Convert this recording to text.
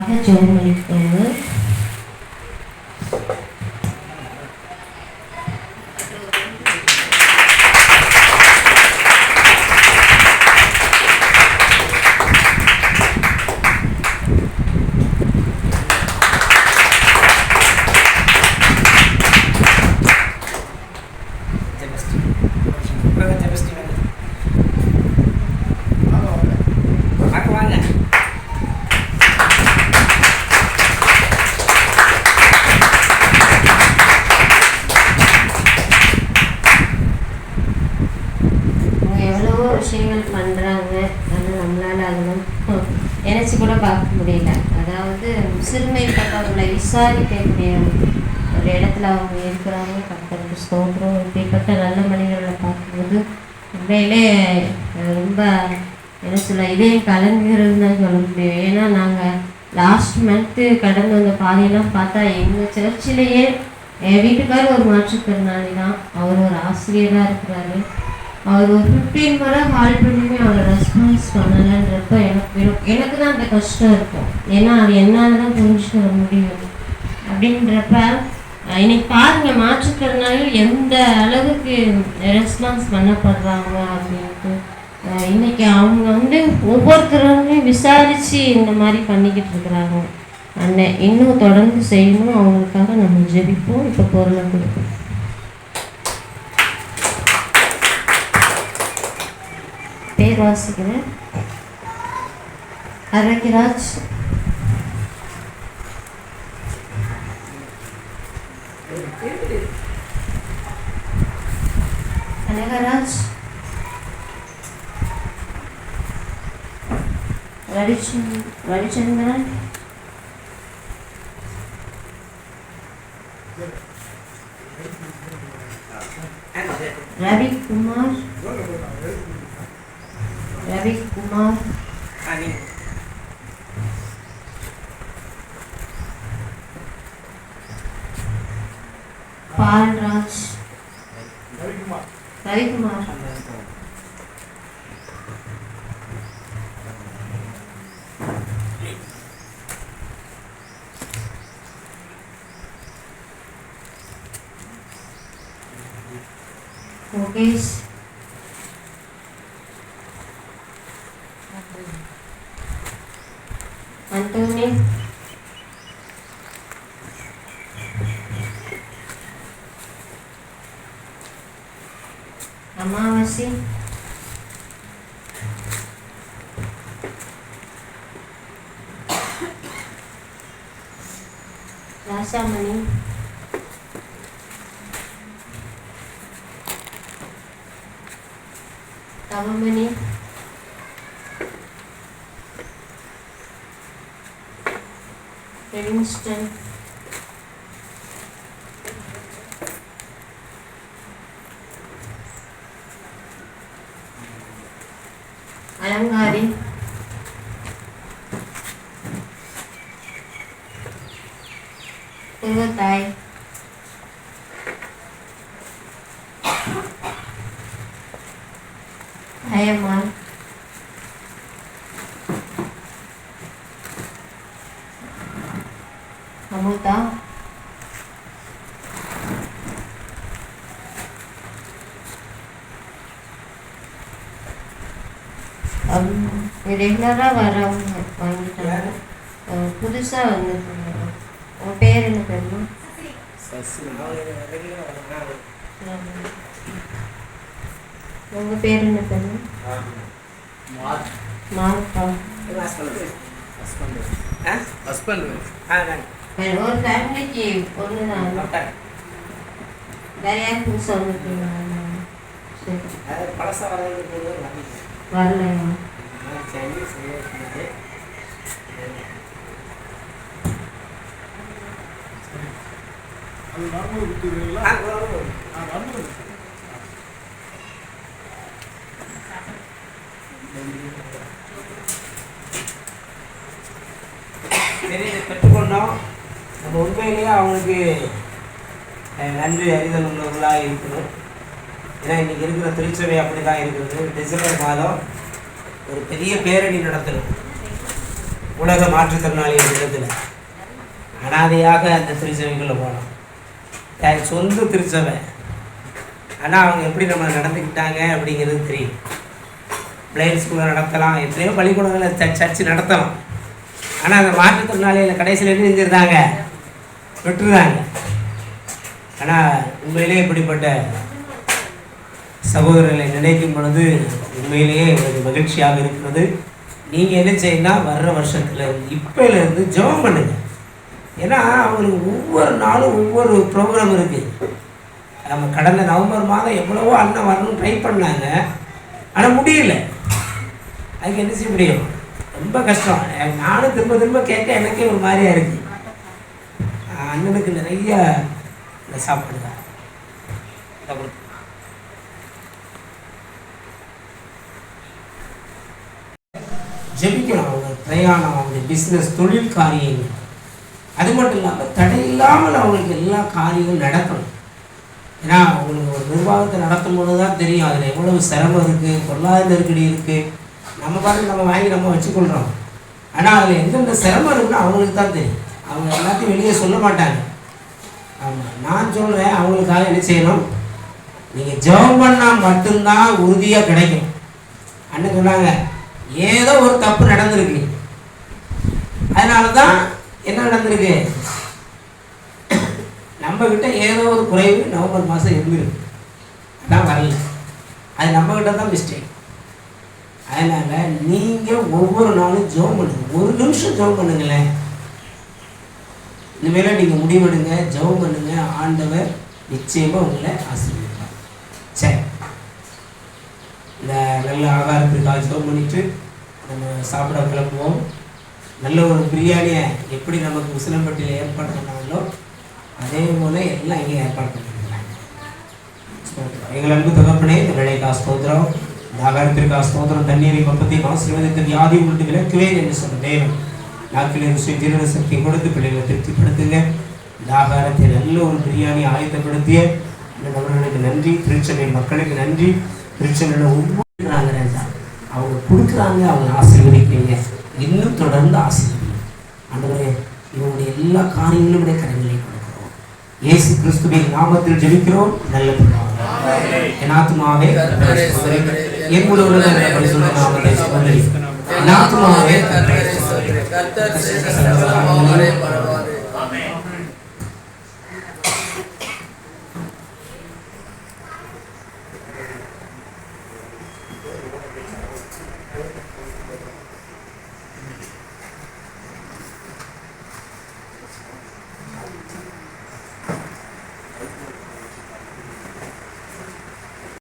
ஜெபம் பண்ணிக்கோங்க. விஷயங்கள் பண்ணுறாங்க, ஆனால் நம்மளால் அதெல்லாம் நினச்சி கூட பார்க்க முடியல. அதாவது சிறுமைப்பட்டவர்களை விசாரிக்கக்கூடிய ஒரு இடத்துல அவங்க இருக்கிறாங்க. கர்த்தருக்கு ஸ்தோத்திரம். இப்படிப்பட்ட நல்ல மனிதர்களை பார்க்கும்போது உண்மையிலே ரொம்ப என்ன சொல்ல இதே கலங்குகிறதுன்னு தான் சொல்ல முடியும். ஏன்னா நாங்கள் லாஸ்ட் மந்த்து கடந்து வந்த பாதையெல்லாம் பார்த்தா எங்கள் சர்ச்சிலேயே என் வீட்டுக்காரர் ஒரு மாற்றுத்திறனாளி தான். அவர் ஒரு ஆசிரியராக இருக்கிறாரு. அவர் ஒரு 15 முறை கால் பண்ணியுமே அவர் ரெஸ்பான்ஸ் பண்ணலைன்றப்ப எனக்கு தான் அந்த கஷ்டம் இருக்கும். ஏன்னா அது என்னால் தான் புரிஞ்சுக்க முடியும். அப்படின்றப்ப இன்னைக்கு பாருங்கள் மாற்றுத்திறனாளிகள் எந்த அளவுக்கு ரெஸ்பான்ஸ் பண்ணப்படுறாங்க அப்படின்ட்டு. இன்னைக்கு அவங்க ஒவ்வொருத்தருமே விசாரித்து இந்த மாதிரி பண்ணிக்கிட்டு இருக்கிறாங்க. அண்ணன் இன்னும் தொடர்ந்து செய்யணும். அவங்களுக்காக நம்ம ஜெபிப்போம். இப்போ பொருளை கொடுப்போம். பேர் வாசிக்கிறேன். அரங்கிராஜ், கனகராஜ், ரவிச்சந்திரன், ரவிக்குமார், பால்ராஜ், ரவிக்குமார், முகேஷ், அந்தோனி, அமாவாசி, ராசாமணி, தவமணி, ரெவின்ஸ்டன், அலங்காரி, திருவத்தாய், ஹயமான், அமுதா, ரெகுலராக வரவங்க வாங்கிட்டாங்க. புதுசாக வந்து உங்கள் பேர் என்ன தெரியுமா? உங்கள் பேர் என்ன தெரியும்? மார்க்கா. ஒரு ஃபேமிலிக்கு ஒன்று தான். வேறு யாரும் புதுசாக வந்துருக்கீங்களா? வரலையா? பெற்றுக்கொண்டோம். நம்ம உண்மையிலேயே அவங்களுக்கு நன்றி அறிதல் உள்ளவர்களாக இருக்கணும். ஏன்னா இன்றைக்கி இருக்கிற திருச்சபை அப்படி தான் இருக்குது. டிசம்பர் மாதம் ஒரு பெரிய பேரணி நடத்தணும். உலக மாற்றுத்திறனாளிகள் இடத்துல அனாதையாக அந்த திருச்சபைக்குள்ளே போனோம். என் சொந்த திருச்சபை, ஆனால் அவங்க எப்படி நம்ம நடந்துக்கிட்டாங்க அப்படிங்கிறது தெரியும். பிளைண்ட் ஸ்கூலில் நடத்தலாம், எத்தனையோ பள்ளிக்கூடங்களை சர்ச்சு நடத்தலாம். ஆனால் அந்த மாற்றுத்திறனாளிகளை கடைசியில் என்ன செஞ்சுருந்தாங்க? விட்டுருந்தாங்க. ஆனால் உண்மையிலே இப்படிப்பட்ட சகோதரர்களை நினைக்கும் பொழுது உண்மையிலேயே எனக்கு மகிழ்ச்சியாக இருக்கிறது. நீங்கள் என்ன செய்யணும், வர்ற வருஷத்தில் இப்போலேருந்து ஜெபம் பண்ணுங்க. ஏன்னா அவங்களுக்கு ஒவ்வொரு நாளும் ஒவ்வொரு ப்ரோக்ராம் இருக்குது. நம்ம கடந்த நவம்பர் மாதம் எவ்வளவோ அண்ணன் வரணும்னு ட்ரை பண்ணாங்க, ஆனால் முடியல. அதுக்கு என்ன செய்ய முடியும்? ரொம்ப கஷ்டம். நானும் திரும்ப திரும்ப கேட்க எனக்கே ஒரு மாதிரியாக இருக்குது. அண்ணனுக்கு நிறைய இந்த சாப்பாடு தான் ஜெபிக்கணும். அவங்க பிரயாணம், அவங்க பிஸ்னஸ், தொழில் காரியங்கள், அது மட்டும் இல்லாமல் தடையில்லாமல் அவங்களுக்கு எல்லா காரியங்களும் நடக்கணும். ஏன்னா அவங்களுக்கு ஒரு நிர்வாகத்தை நடத்தும் போது தான் தெரியும் அதில் எவ்வளவு சிரமம் இருக்குது, பொருளாதார நெருக்கடி இருக்குது. நம்ம பாட்டு நம்ம வாங்கி நம்ம வச்சுக்கொள்கிறோம். ஆனால் அதில் எந்தெந்த சிரமம் இருக்குன்னு அவங்களுக்கு தான் தெரியும். அவங்க எல்லாத்தையும் வெளியே சொல்ல மாட்டாங்க. ஆமாம், நான் சொல்கிறேன், அவங்களுக்காக என்ன செய்யணும்? நீங்கள் ஜெபம் பண்ணால் மட்டும்தான் உறுதியாக கிடைக்கும். அண்ணன் சொன்னாங்க, ஏதோ ஒரு தப்பு நடந்திருக்கு, அதனால தான் என்ன நடந்திருக்கு, நம்மக்கிட்ட ஏதோ ஒரு குறைவு நவம்பர் மாதம் இருந்திருக்கு, அதான் வரல. அது நம்மக்கிட்ட தான் மிஸ்டேக். அதனால் நீங்கள் ஒவ்வொரு நாளும் ஜெபம் பண்ணுங்க. ஒரு நிமிஷம் ஜெபம் பண்ணுங்களேன். இனிமேல் நீங்கள் முடிவெடுங்க, ஜெபம் பண்ணுங்க. ஆண்டவர் நிச்சயமாக உங்களை ஆசீர்வதிப்பார். சரி, இந்த நல்ல ஆகாரத்திற்காக ஜெபம் பண்ணிட்டு நம்ம சாப்பிட கிளம்புவோம். நல்ல ஒரு பிரியாணியை எப்படி நமக்கு உசிலம்பட்டியில் ஏற்பாடு பண்ணாங்களோ அதே போல் எல்லாம் இங்கே ஏற்பாடு பண்ணிருக்கிறாங்க. எங்கள் அன்பு தகப்பனே, இந்த வேலைக்கா ஸ்தோத்திரம், இந்த ஆகாரத்திற்காக ஸ்தோத்திரம். தண்ணீரை பப்பத்தையும் ஆசீர்வாதத்தின் வியாதி உங்களுக்கு விளக்குவேன் என்று சொன்ன தேவன் நாக்கில் ருசி ஜீரண சக்தி கொடுத்து பிள்ளைகளை திருப்திப்படுத்துங்க. இந்த ஆகாரத்தை நல்ல ஒரு பிரியாணி ஆயத்தப்படுத்திய இந்த நபர்களுக்கு நன்றி. திருச்சபை மக்களுக்கு நன்றி. திருச்சபையில் ஒவ்வொரு அவங்க கொடுக்குறாங்க, அவங்க ஆசீர்வதிக்கிறீங்க. இன்னும் தொடர்ந்து ஆசீர்வதிங்க ஆண்டவரே. இவங்களுடைய எல்லா காரியங்களும் விட கரங்களை கொடுக்கிறோம். இயேசு கிறிஸ்துவின் நாமத்தில் ஜெபிக்கிறோம் நல்ல பிதாவே. என் ஆத்துமாவே என் முழு பரிசுத்த நாமத்தை ஸ்தோத்திரி. என் ஆத்துமாவே